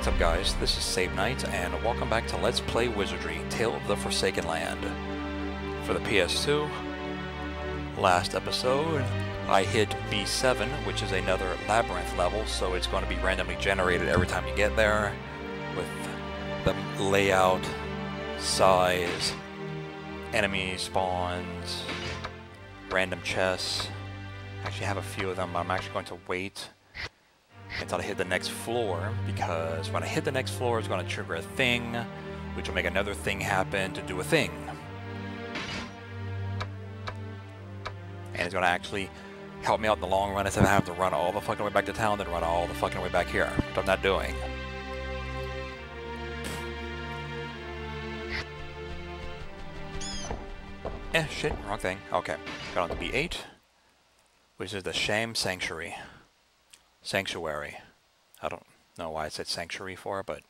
what's up guys, this is Save Night, and welcome back to Let's Play Wizardry, Tale of the Forsaken Land. For the PS2, last episode, I hit B7, which is another labyrinth level, so it's going to be randomly generated every time you get there, with the layout, size, enemy spawns, random chests. Actually, I have a few of them, but I'm actually going to wait until I hit the next floor, because when I hit the next floor, it's going to trigger a thing, which will make another thing happen to do a thing. And it's going to actually help me out in the long run instead of having to run all the fucking way back to town, then run all the fucking way back here, which I'm not doing. Shit, wrong thing. Okay, got on to B8, which is the Sham Sanctuary. I don't know why I said sanctuary for, but...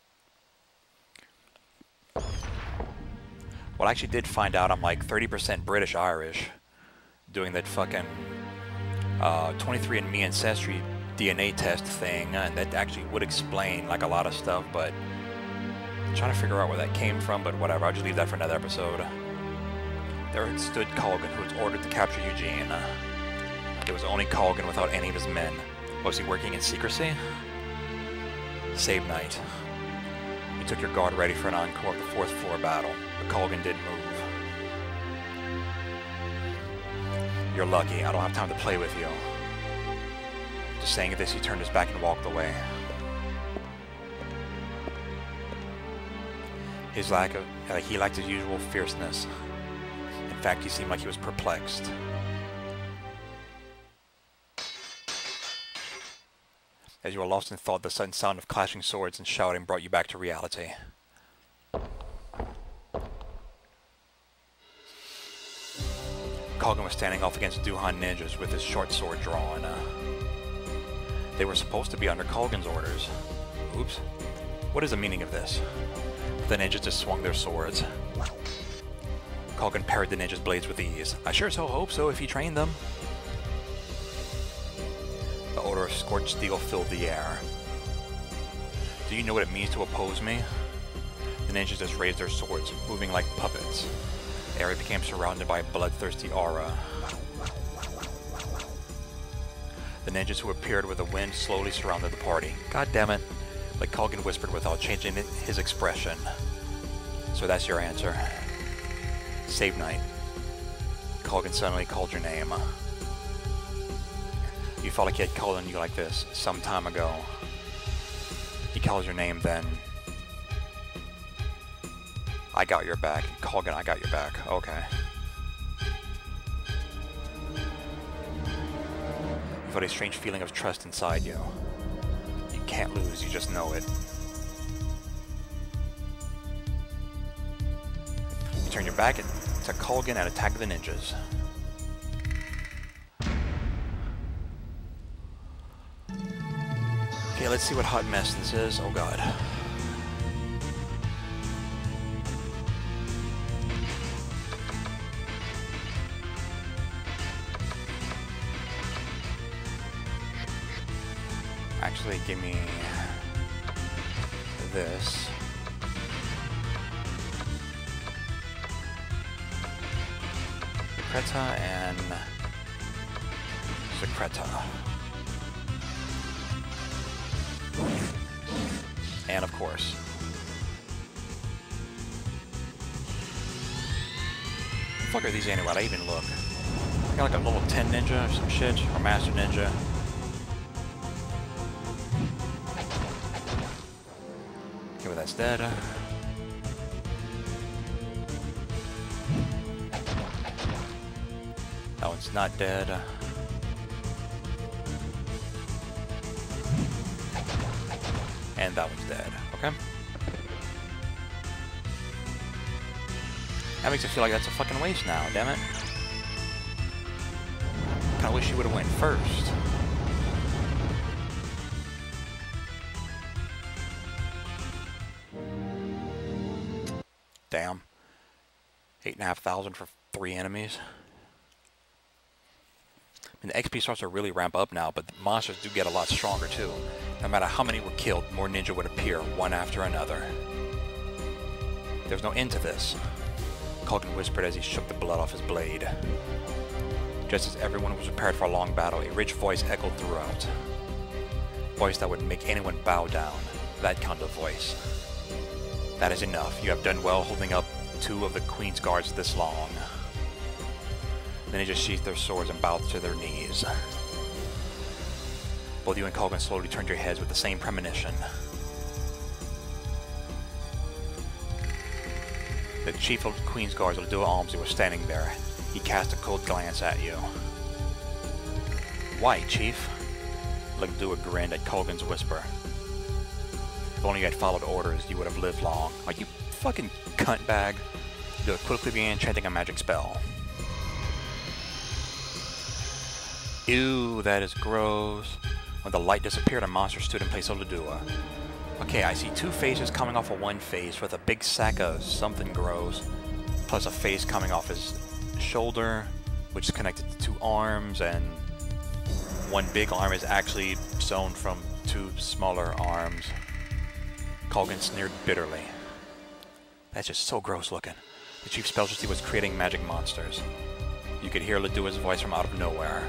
Well, I actually did find out I'm like 30% British-Irish doing that fucking 23andMe Ancestry DNA test thing, and that actually would explain like a lot of stuff, but I'm trying to figure out where that came from, but whatever, I'll just leave that for another episode. There stood Colgan, who was ordered to capture Eugene. It was only Colgan without any of his men. Was he working in secrecy? Save Night. You took your guard ready for an encore of the 4th floor battle, but Colgan didn't move. You're lucky, I don't have time to play with you. Just saying this, he turned his back and walked away. He lacked his usual fierceness. In fact, he seemed like he was perplexed. As you were lost in thought, the sudden sound of clashing swords and shouting brought you back to reality. Colgan was standing off against Duhan ninjas with his short sword drawn. They were supposed to be under Colgan's orders. Oops. What is the meaning of this? The ninjas just swung their swords. Colgan parried the ninjas' blades with ease. I sure so hope so if he trained them. The odor of scorched steel filled the air. Do you know what it means to oppose me? The ninjas just raised their swords, moving like puppets. The area became surrounded by a bloodthirsty aura. The ninjas who appeared with the wind slowly surrounded the party. God damn it, like Colgan whispered without changing his expression. So that's your answer. Save Night. Colgan suddenly called your name. You felt like he had called on you like this some time ago. He calls your name then. I got your back. Colgan, I got your back. Okay. You felt a strange feeling of trust inside you. You can't lose, you just know it. You turn your back to Colgan and attack the ninjas. Okay, let's see what hot mess this is. Oh god. Actually, give me this. Secreta and Secreta. And of course. What the fuck are these anyway? I even look. I got like a level 10 ninja or some shit, or master ninja. Okay, well that's dead. That one's not dead. And that one's dead. Okay. That makes it feel like that's a fucking waste now, damn it. Kinda wish you would've went first. Damn. 8,500 for 3 enemies. I mean, the XP starts to really ramp up now, but the monsters do get a lot stronger too. No matter how many were killed, more ninja would appear, one after another. There's no end to this, Culkin whispered as he shook the blood off his blade. Just as everyone was prepared for a long battle, a rich voice echoed throughout. A voice that would make anyone bow down. That kind of voice. That is enough. You have done well holding up 2 of the Queen's guards this long. Then they just sheathed their swords and bowed to their knees. Both you and Culkin slowly turned your heads with the same premonition. The chief of the Queen's Guards, Ladua Almsey, was standing there. He cast a cold glance at you. Why, Chief? Ladua grinned at Culkin's whisper. If only you had followed orders, you would have lived long. Are you fucking cuntbag? Ladua quickly began chanting a magic spell. Ew, that is gross. When the light disappeared, a monster stood in place of Ladua. Okay, I see 2 faces coming off of one face with a big sack of something gross, plus a face coming off his shoulder, which is connected to 2 arms, and one big arm is actually sewn from 2 smaller arms. Culkin sneered bitterly. That's just so gross looking. The chief's specialty was creating magic monsters. You could hear Ladua's voice from out of nowhere.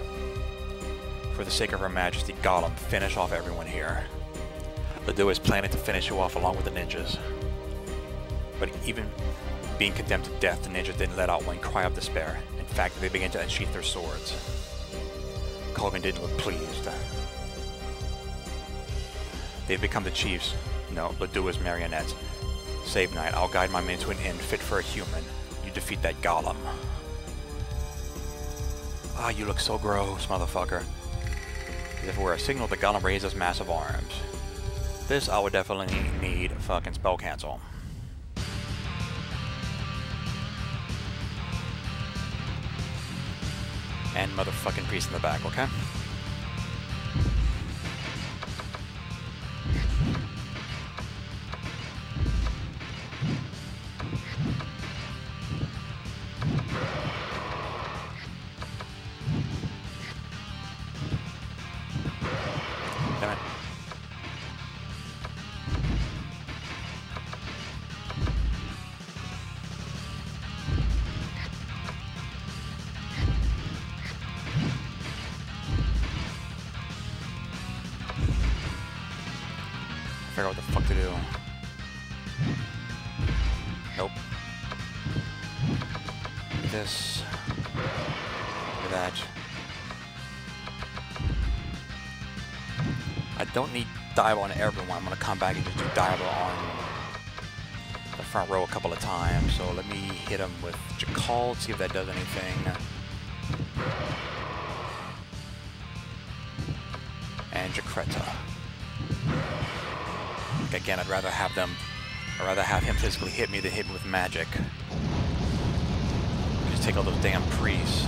For the sake of Her Majesty, Gollum, finish off everyone here. Ladua is planning to finish you off along with the ninjas. But even being condemned to death, the ninjas didn't let out one cry of despair. In fact, they began to unsheath their swords. Culkin didn't look pleased. They've become the chiefs. No, Ladua's marionettes. Save night, I'll guide my men to an end fit for a human. You defeat that Gollum. Ah, you look so gross, motherfucker. As if it were a signal the Gollum raised his massive arms. This I would definitely need fucking spell cancel. And motherfucking priest in the back, okay? Damn it. Figure out what the fuck to do. Nope. This. Look at that. I don't need dive on everyone. I'm gonna come back and just do dive on the front row a couple of times. So let me hit him with Jakal, see if that does anything. And Jakreta. Again, I'd rather have him physically hit me than hit me with magic. Just take all those damn priests.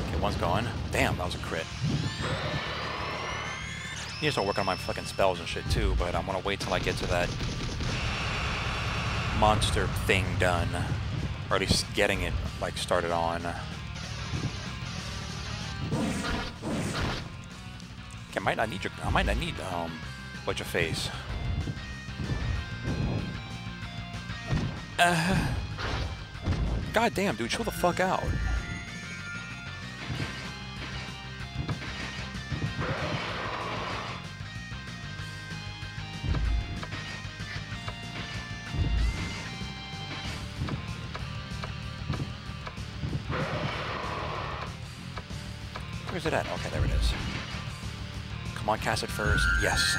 Okay, one's gone. Damn, that was a crit. I need to start working on my fucking spells and shit too, but I'm gonna wait till I get to that monster thing done. Or at least getting it, like, started on. I might not need what's your face. God damn, dude, chill the fuck out. Where's it at? Okay, there it is. Come on, cast it first. Yes.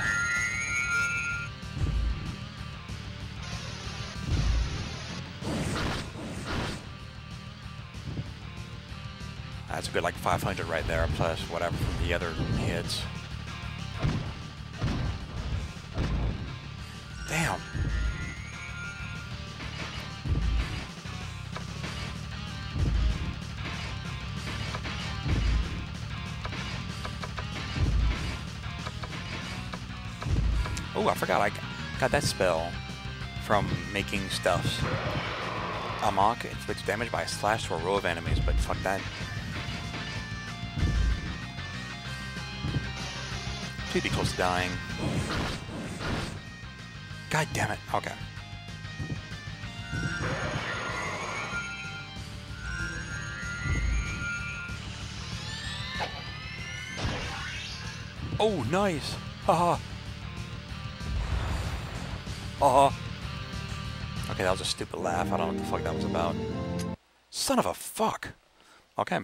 That's a good, like, 500 right there, plus whatever from the other hits. Damn. Oh, I forgot I got that spell from making stuffs. Amok inflicts damage by a slash to a row of enemies, but fuck that. She'd be close to dying. God damn it. Okay. Oh, nice. Haha. Okay, that was a stupid laugh. I don't know what the fuck that was about. Son of a fuck. Okay.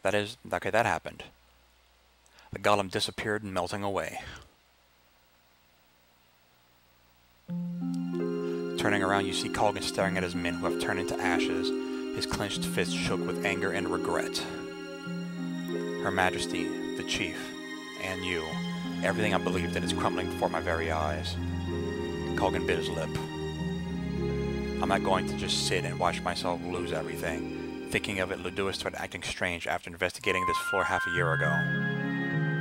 Okay, that happened. The golem disappeared, melting away. Turning around, you see Colgan staring at his men who have turned into ashes. His clenched fist shook with anger and regret. Her Majesty, the Chief, and you, everything I believed in is crumbling before my very eyes. Colgan bit his lip. I'm not going to just sit and watch myself lose everything. Thinking of it, Ledouis started acting strange after investigating this floor half a year ago.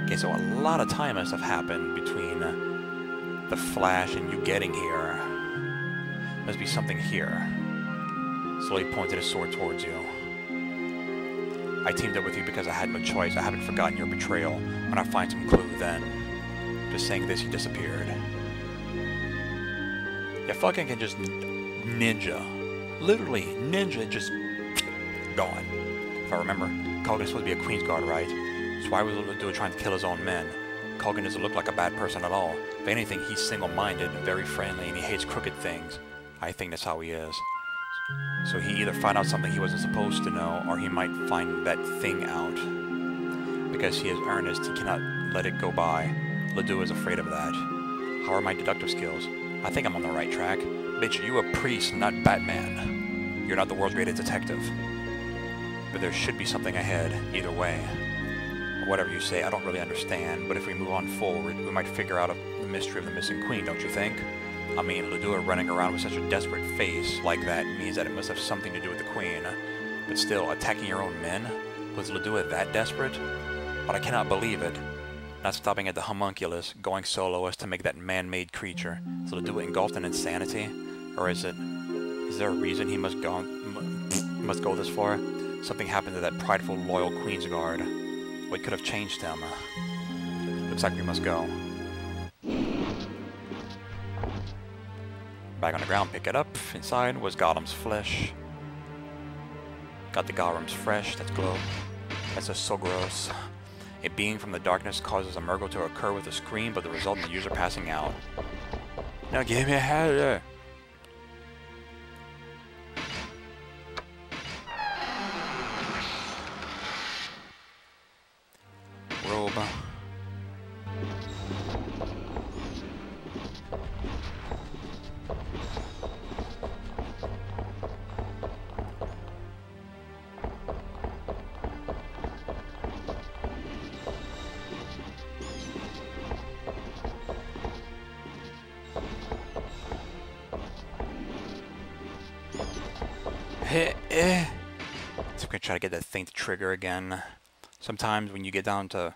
Okay, so a lot of time must have happened between the flash and you getting here. Must be something here. Slowly pointed his sword towards you. I teamed up with you because I had no choice. I haven't forgotten your betrayal. When I find some clue, then... Just saying this, you disappeared. You fucking can just ninja. Literally, ninja just... gone. If I remember, Colgan's supposed to be a Queen's Guard, right? So why was Ledouis trying to kill his own men? Colgan doesn't look like a bad person at all. If anything, he's single-minded, very friendly, and he hates crooked things. I think that's how he is. So he either found out something he wasn't supposed to know, or he might find that thing out. Because he is earnest, he cannot let it go by. Ledouis is afraid of that. How are my deductive skills? I think I'm on the right track. Bitch, you a priest, not Batman. You're not the world's greatest detective. But there should be something ahead, either way. Whatever you say, I don't really understand, but if we move on forward, we might figure out the mystery of the missing queen, don't you think? I mean, Ledouis running around with such a desperate face like that means that it must have something to do with the queen. But still, attacking your own men? Was Ledouis that desperate? But I cannot believe it. Not stopping at the homunculus, going solo as to make that man-made creature. Is Ledouis engulfed in insanity? Or is there a reason he must go this far? Something happened to that prideful, loyal Queen's Guard. What could have changed him? Looks like we must go. Back on the ground, pick it up. Inside was Golem's flesh. Got the Golem's fresh, that's glow. That's just so gross. A being from the darkness causes a miracle to occur with a scream, but the result in the user passing out. Now give me a header. Robe. So I'm gonna try to get that thing to trigger again. Sometimes when you get down to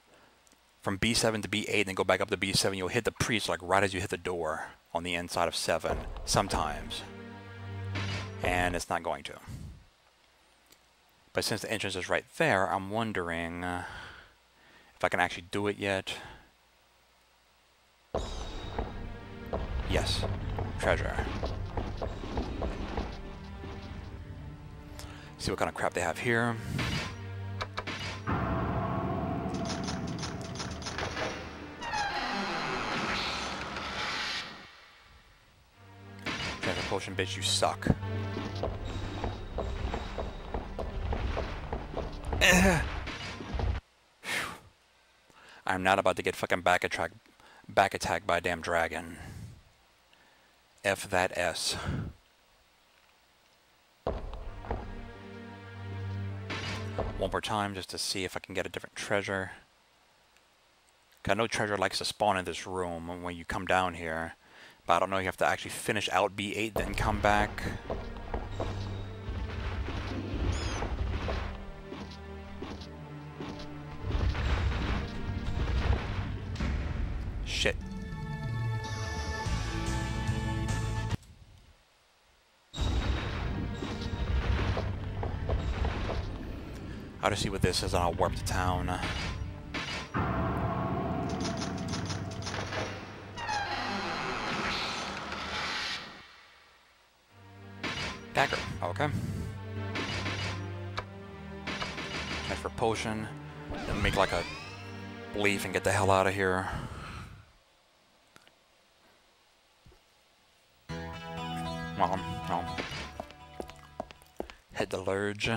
from B7 to B8 and then go back up to B7, you'll hit the priest like right as you hit the door on the inside of 7. Sometimes. And it's not going to. But since the entrance is right there, I'm wondering if I can actually do it yet. Yes. Treasure. See what kind of crap they have here. Treasure potion, bitch, you suck. I'm not about to get fucking back attacked by a damn dragon. F that S. One more time just to see if I can get a different treasure. I know treasure likes to spawn in this room when you come down here. But I don't know, you have to actually finish out B8 then come back. Shit. I'll just see what this is and I'll warp to town. Dagger. Okay. Check for potion. Then make like a leaf and get the hell out of here. Well, no. Hit the lurge.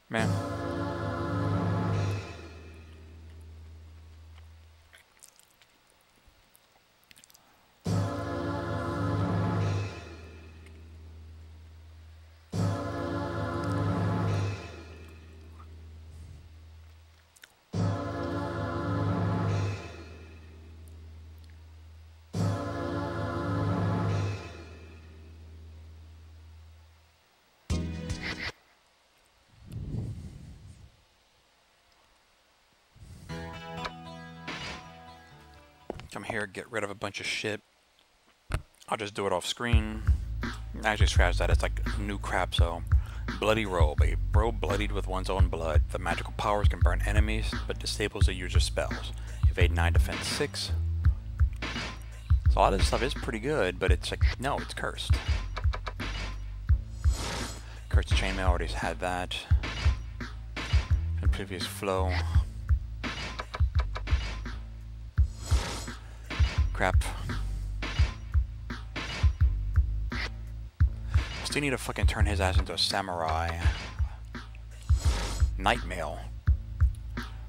Man. Come here, get rid of a bunch of shit. I'll just do it off screen. Actually, scratch that. It's like new crap, so. Bloody robe. A robe bloodied with one's own blood. The magical powers can burn enemies, but disables the user's spells. Evade 9, defense 6. So a lot of this stuff is pretty good, but it's like, no, it's cursed. Cursed chainmail, already had that. In previous flow. Crap. Still need to fucking turn his ass into a samurai. Nightmail.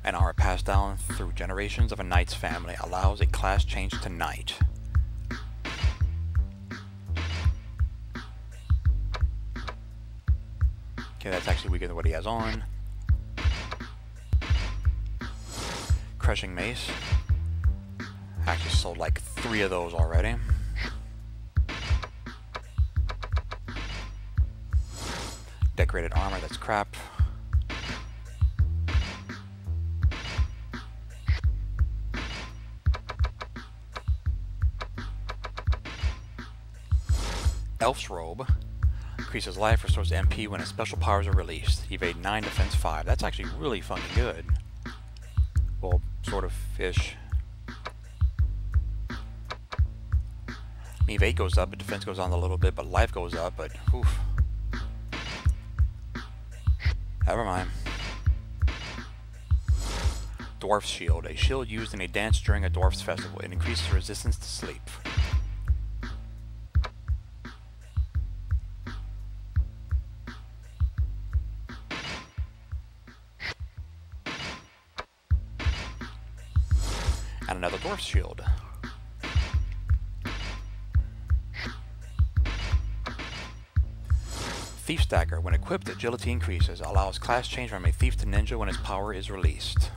An art passed down through generations of a knight's family allows a class change to knight. Okay, that's actually weaker than what he has on. Crushing mace. Actually sold like 3 of those already. Decorated armor, that's crap. Elf's robe. Increases life, restores MP when his special powers are released. Evade 9, defense 5. That's actually really fucking good. Well, sort of fish. Evade goes up, but defense goes on a little bit, but life goes up, but oof. Never mind. Dwarf's shield. A shield used in a dance during a dwarf's festival. It increases resistance to sleep. And another dwarf's shield. Thief's dagger. When equipped, agility increases. Allows class change from a thief to ninja when his power is released.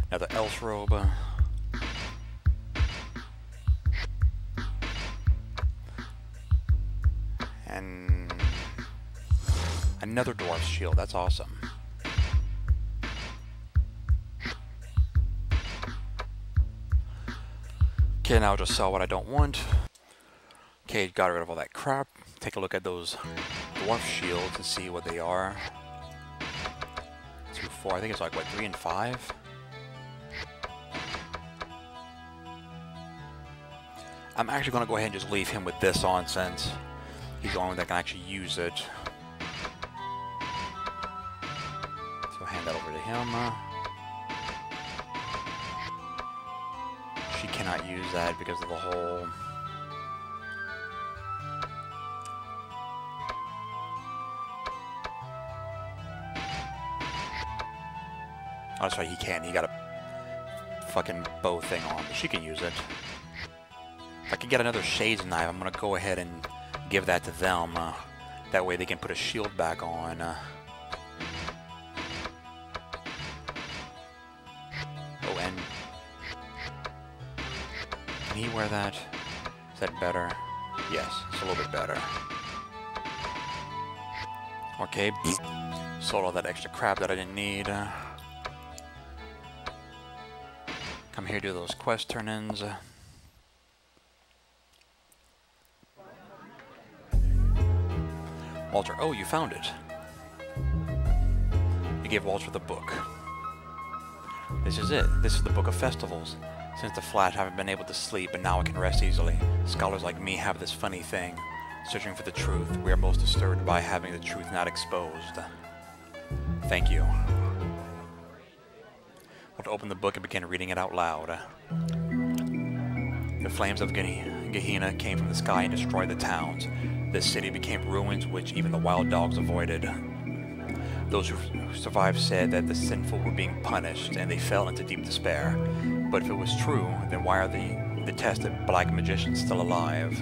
Another elf's robe. And another dwarf's shield. That's awesome. Okay, now I'll just sell what I don't want. Okay, got rid of all that crap. Take a look at those dwarf shields and see what they are. 2, 4, I think it's like, what, 3 and 5? I'm actually going to go ahead and just leave him with this on since he's the only one that can actually use it. So hand that over to him. She cannot use that because of the whole... Oh, that's right, he can. He got a fucking bow thing on, but she can use it. If I can get another Shades knife, I'm going to go ahead and give that to them. That way they can put a shield back on. Oh, and... Can he wear that? Is that better? Yes, it's a little bit better. Okay, sold all that extra crap that I didn't need. Come here, do those quest turn-ins. Walter, oh, you found it. You gave Walter the book. This is it. This is the Book of Festivals. Since the Flash, I haven't been able to sleep, and now I can rest easily. Scholars like me have this funny thing. Searching for the truth, we are most disturbed by having the truth not exposed. Thank you. Walter opened the book and began reading it out loud. The flames of Gehenna came from the sky and destroyed the towns. This city became ruins which even the wild dogs avoided. Those who survived said that the sinful were being punished, and they fell into deep despair. But if it was true, then why are the detested black magicians still alive?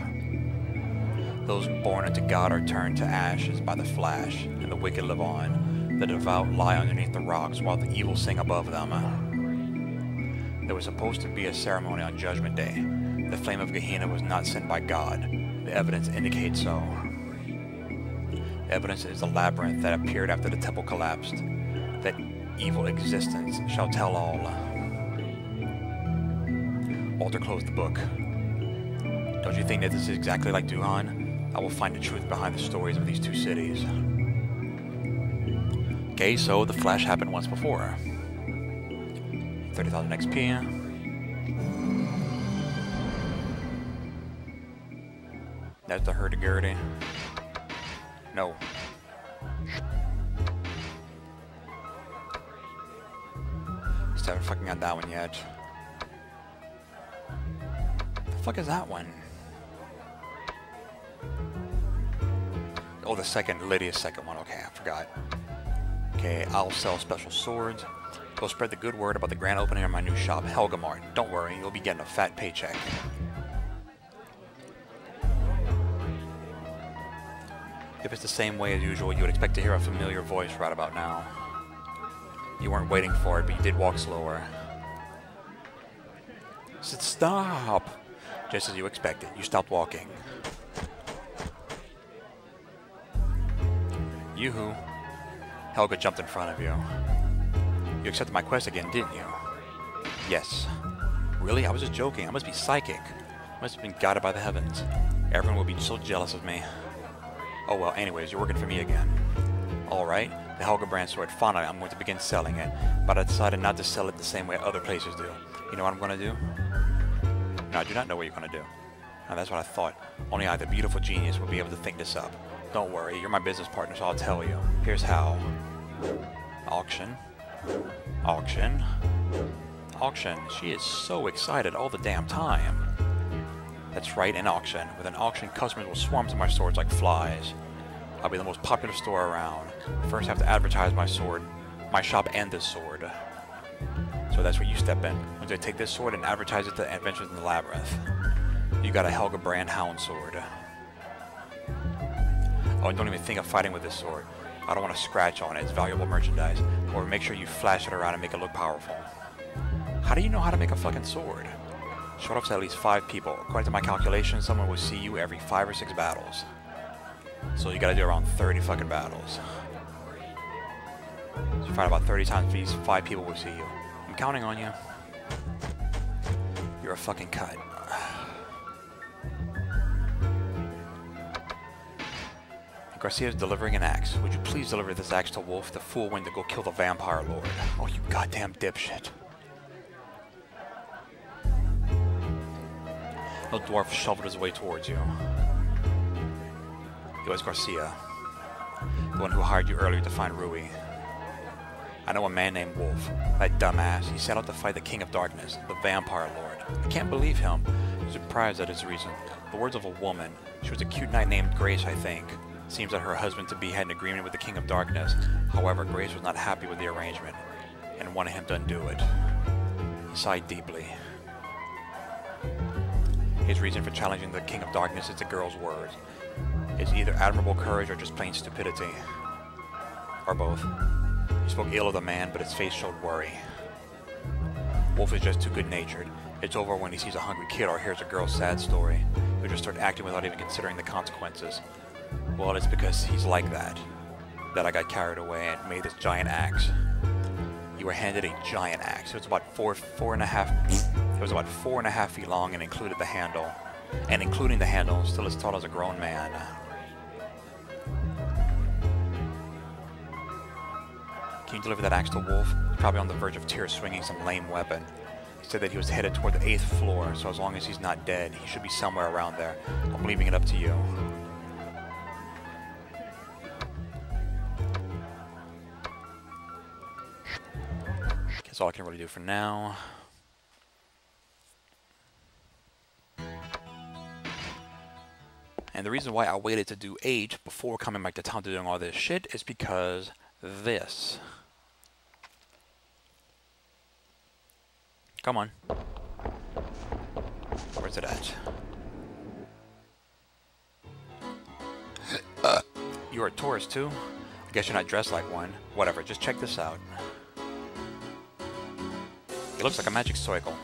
Those born unto God are turned to ashes by the Flash, and the wicked live on. The devout lie underneath the rocks, while the evil sing above them. There was supposed to be a ceremony on Judgment Day. The flame of Gehenna was not sent by God. The evidence indicates so. The evidence is the labyrinth that appeared after the temple collapsed. That evil existence shall tell all. Walter closed the book. Don't you think that this is exactly like Duhan? I will find the truth behind the stories of these two cities. Okay, so the Flash happened once before. 30,000 XP. That's the hurdy-gurdy. No. Just haven't fucking got that one yet. The fuck is that one? Oh, the second, Lydia's second one. Okay, I forgot. Okay, I'll sell special swords. Go spread the good word about the grand opening of my new shop, Helga Mart. Don't worry, you'll be getting a fat paycheck. If it's the same way as usual, you would expect to hear a familiar voice right about now. You weren't waiting for it, but you did walk slower. I said, stop! Just as you expected, you stopped walking. Yoo-hoo. Helga jumped in front of you. You accepted my quest again, didn't you? Yes. Really? I was just joking. I must be psychic. I must have been guided by the heavens. Everyone will be so jealous of me. Oh well, anyways, you're working for me again. Alright, the Helga brand sword. Finally, I'm going to begin selling it. But I decided not to sell it the same way other places do. You know what I'm going to do? No, I do not know what you're going to do. Now that's what I thought. Only I, the beautiful genius, will be able to think this up. Don't worry, you're my business partner, so I'll tell you. Here's how. Auction. Auction. Auction. She is so excited all the damn time. That's right, an auction. With an auction, customers will swarm to my swords like flies. I'll be the most popular store around. First, I have to advertise my sword, my shop, and this sword. So that's where you step in. I'm going to take this sword and advertise it to Adventures in the Labyrinth. You got a Helga brand hound sword. Oh, and don't even think of fighting with this sword. I don't want to scratch on it. It's valuable merchandise. Or make sure you flash it around and make it look powerful. How do you know how to make a fucking sword? Short off to at least 5 people. According to my calculations, someone will see you every 5 or 6 battles. So you gotta do around 30 fucking battles. So you fight about 30 times, these 5 people will see you. I'm counting on you. You're a fucking cut. Garcia's delivering an axe. Would you please deliver this axe to Wolf? The fool went to go kill the vampire lord. Oh, you goddamn dipshit. The dwarf shoveled his way towards you. It was Garcia, the one who hired you earlier to find Rui. I know a man named Wolf. That dumbass. He set out to fight the King of Darkness, the vampire lord. I can't believe him. I'm surprised at his reason. The words of a woman. She was a cute knight named Grace, I think. Seems that her husband-to-be had an agreement with the King of Darkness. However, Grace was not happy with the arrangement and wanted him to undo it. He sighed deeply. His reason for challenging the King of Darkness is the girl's words. It's either admirable courage or just plain stupidity. Or both. He spoke ill of the man, but his face showed worry. Wolf is just too good-natured. It's over when he sees a hungry kid or hears a girl's sad story. He'll just start acting without even considering the consequences. Well, it's because he's like that I got carried away and made this giant axe. You were handed a giant axe. It was about 4.5 feet long and included the handle. And including the handle, still as tall as a grown man. Can you deliver that axe to Wolf? He's probably on the verge of tears swinging some lame weapon. He said that he was headed toward the 8th floor, so as long as he's not dead, he should be somewhere around there. I'm leaving it up to you. That's all I can really do for now. And the reason why I waited to do 8 before coming back to town to doing all this shit is because this. Come on. Where's it at? You're a tourist too? I guess you're not dressed like one. Whatever, just check this out. It looks like a magic circle.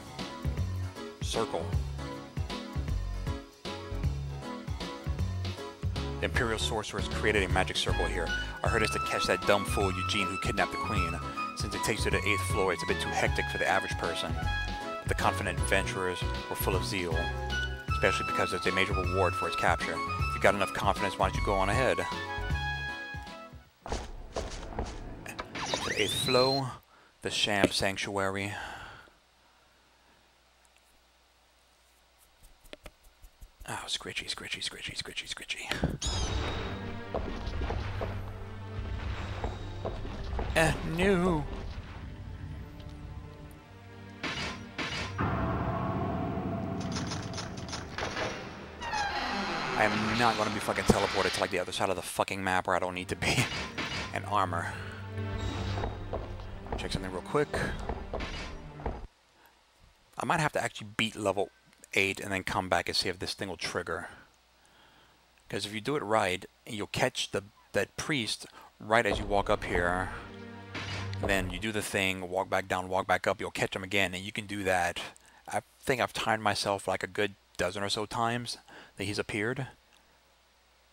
The Imperial Sorceress created a magic circle here. I heard it's to catch that dumb fool Eugene who kidnapped the Queen. Since it takes you to the 8th floor, it's a bit too hectic for the average person. But the confident adventurers were full of zeal, especially because there's a major reward for its capture. If you got enough confidence, why don't you go on ahead? To the 8th floor, the Sham Sanctuary. Oh, scritchy. No. I am not going to be fucking teleported to like the other side of the fucking map where I don't need to be. And armor. Check something real quick. I might have to actually beat level 8 and then come back and see if this thing will trigger. Because if you do it right, you'll catch that priest right as you walk up here. Then you do the thing, walk back down, walk back up, you'll catch him again, and you can do that. I think I've timed myself like a good dozen or so times that he's appeared.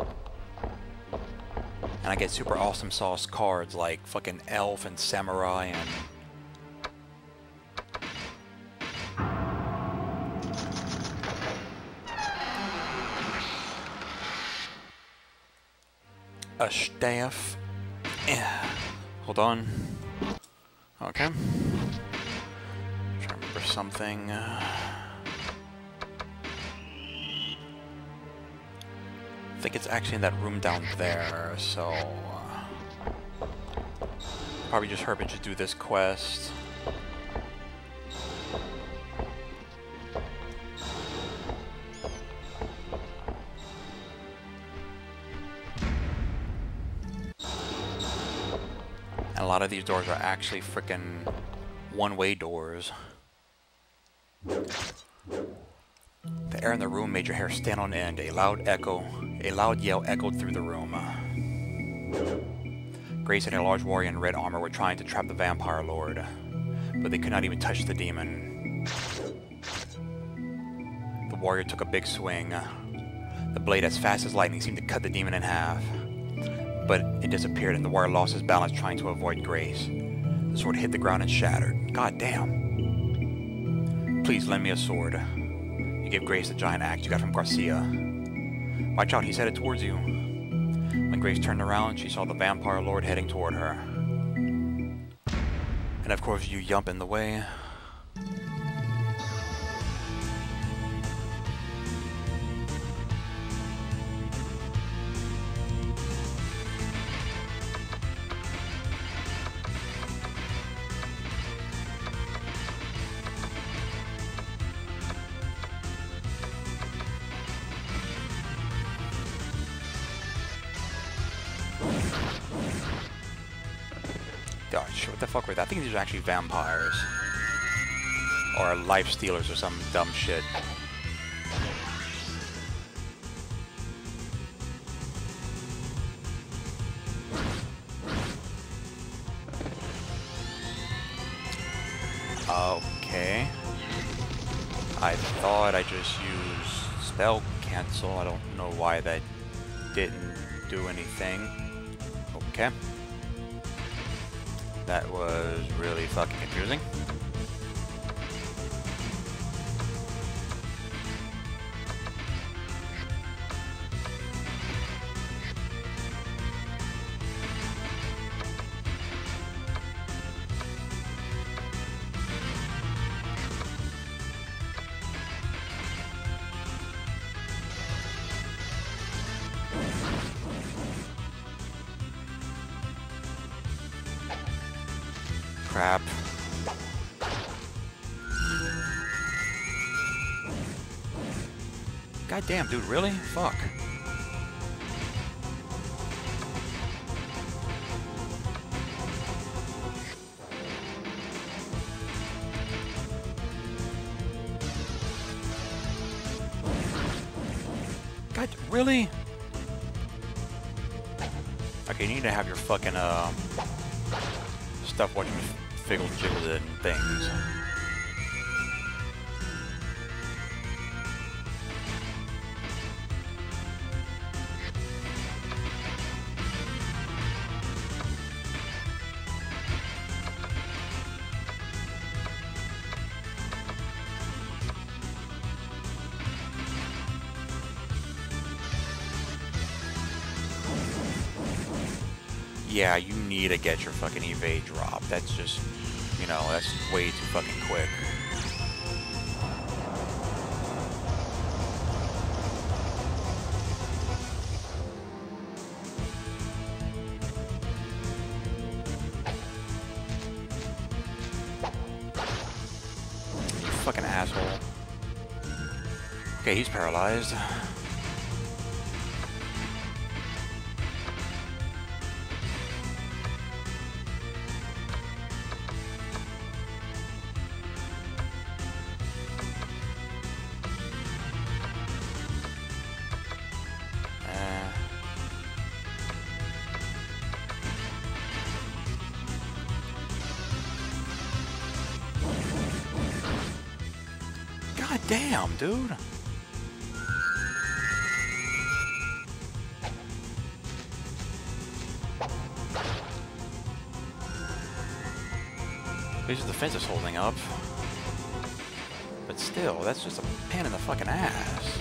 And I get super awesome sauce cards like fucking Elf and Samurai and... a staff. Hold on. Okay. Trying to remember something. I think it's actually in that room down there, so... probably just Herbert just do this quest. And a lot of these doors are actually frickin' one-way doors. The air in the room made your hair stand on end. A loud yell echoed through the room. Grace and a large warrior in red armor were trying to trap the vampire lord, but they could not even touch the demon. The warrior took a big swing. The blade, as fast as lightning, seemed to cut the demon in half. But it disappeared and the warrior lost his balance trying to avoid Grace. The sword hit the ground and shattered. God damn. Please lend me a sword. You gave Grace the giant axe you got from Garcia. Watch out, he's headed towards you. When Grace turned around, she saw the vampire lord heading toward her. And of course you yump in the way. Gosh, what the fuck were that? I think these are actually vampires. Or life stealers or some dumb shit. Okay. I thought I just used spell cancel. I don't know why that didn't do anything. Okay. That was really fucking confusing. crap. God damn, dude, really? Fuck. God, really? Okay, you need to have your fucking, stuff watching figgle jiggle and things. Yeah, you need to get your fucking evade drop. That's just, you know, that's way too fucking quick. You fucking asshole. Okay, he's paralyzed. God damn, dude. At least the defense is holding up. But still, that's just a pain in the fucking ass.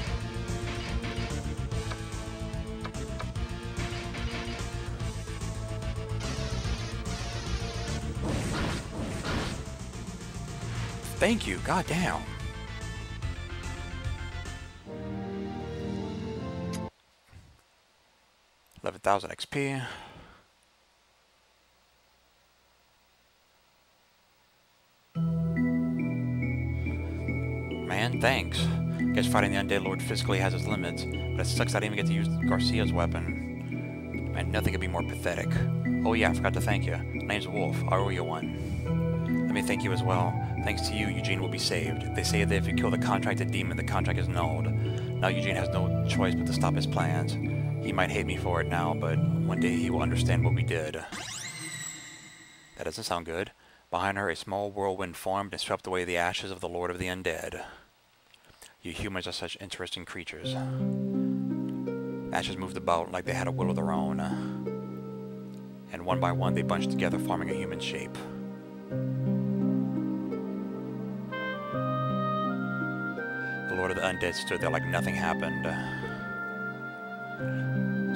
Thank you, goddamn. $11,000 XP. Man, thanks. Guess fighting the Undead Lord physically has its limits, but it sucks I didn't even get to use Garcia's weapon. Man, nothing could be more pathetic. Oh yeah, I forgot to thank you. My name's Wolf. I owe you one. Let me thank you as well. Thanks to you, Eugene will be saved. They say that if you kill the contracted demon, the contract is nulled. Now Eugene has no choice but to stop his plans. He might hate me for it now, but one day he will understand what we did. That doesn't sound good. Behind her, a small whirlwind formed and swept away the ashes of the Lord of the Undead. You humans are such interesting creatures. Ashes moved about like they had a will of their own. And one by one they bunched together, forming a human shape. The Lord of the Undead stood there like nothing happened.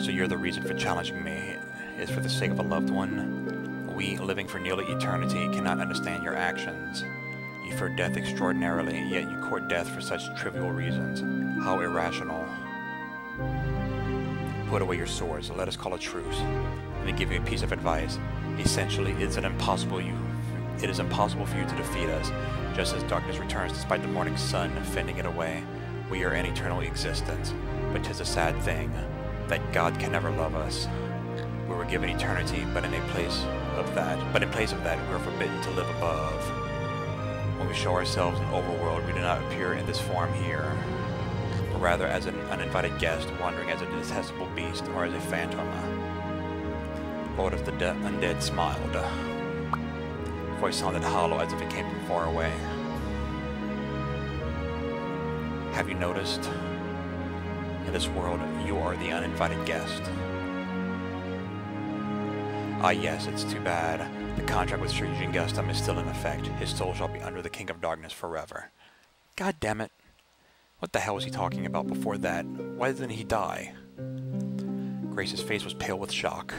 So you're the reason for challenging me. It's for the sake of a loved one. We, living for nearly eternity, cannot understand your actions. You fear death extraordinarily, yet you court death for such trivial reasons. How irrational. Put away your swords. Let us call a truce. Let me give you a piece of advice. Essentially, it is impossible for you to defeat us, just as darkness returns despite the morning sun fending it away. We are in eternal existence, but 'tis a sad thing that God can never love us. We were given eternity, but in place of that, we are forbidden to live above. When we show ourselves in overworld, we do not appear in this form here, but rather as an uninvited guest, wandering as a detestable beast or as a phantom. Lord of the Undead smiled. Voice sounded hollow as if it came from far away. Have you noticed? In this world, you are the uninvited guest. Ah yes, it's too bad. The contract with Sir Eugene Gustum is still in effect. His soul shall be under the King of Darkness forever. God damn it. What the hell was he talking about before that? Why didn't he die? Grace's face was pale with shock.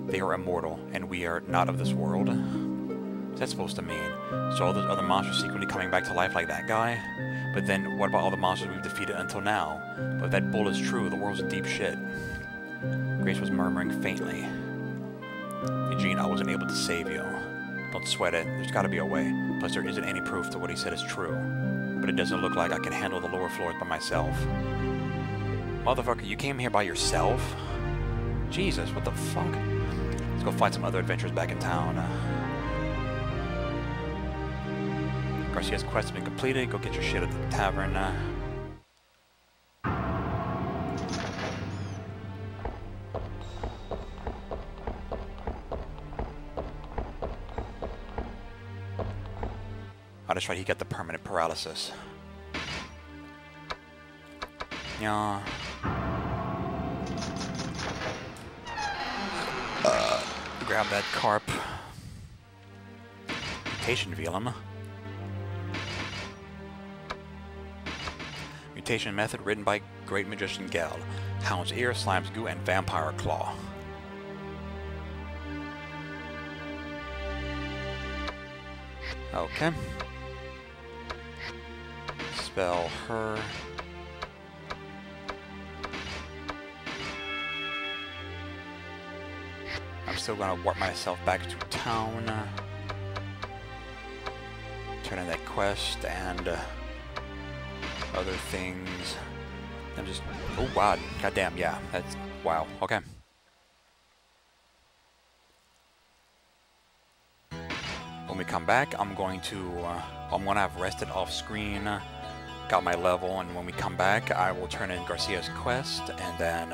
They are immortal, and we are not of this world. What's that supposed to mean? So all those other monsters secretly coming back to life like that guy? But then, what about all the monsters we've defeated until now? But if that bull is true, the world's in deep shit. Grace was murmuring faintly. Eugene, I wasn't able to save you. Don't sweat it. There's got to be a way. Plus, there isn't any proof that what he said is true. But it doesn't look like I can handle the lower floors by myself. Motherfucker, you came here by yourself? Jesus, what the fuck? Let's go find some other adventures back in town. Garcia's quest has been completed. Go get your shit at the tavern. Oh, that's right, he got the permanent paralysis. Yeah. Grab that carp. Mutation velum. Mutation method written by Great Magician Gel. Hound's Ear, Slime's Goo, and Vampire Claw. Okay. Spell her. I'm still gonna warp myself back to town. Turn in that quest and other things. I'm just... Oh, wow. Goddamn, yeah. That's... Wow. Okay. When we come back, I'm gonna have rested off screen, got my level, and when we come back, I will turn in Garcia's quest, and then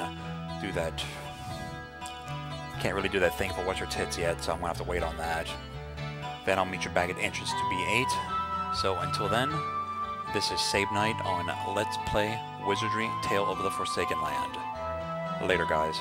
do that... Can't really do that thing for What's Your Tits yet, so I'm gonna have to wait on that. Then I'll meet you back at entrance to B8. So until then, this is Save Night on Let's Play Wizardry Tale of the Forsaken Land. Later, guys.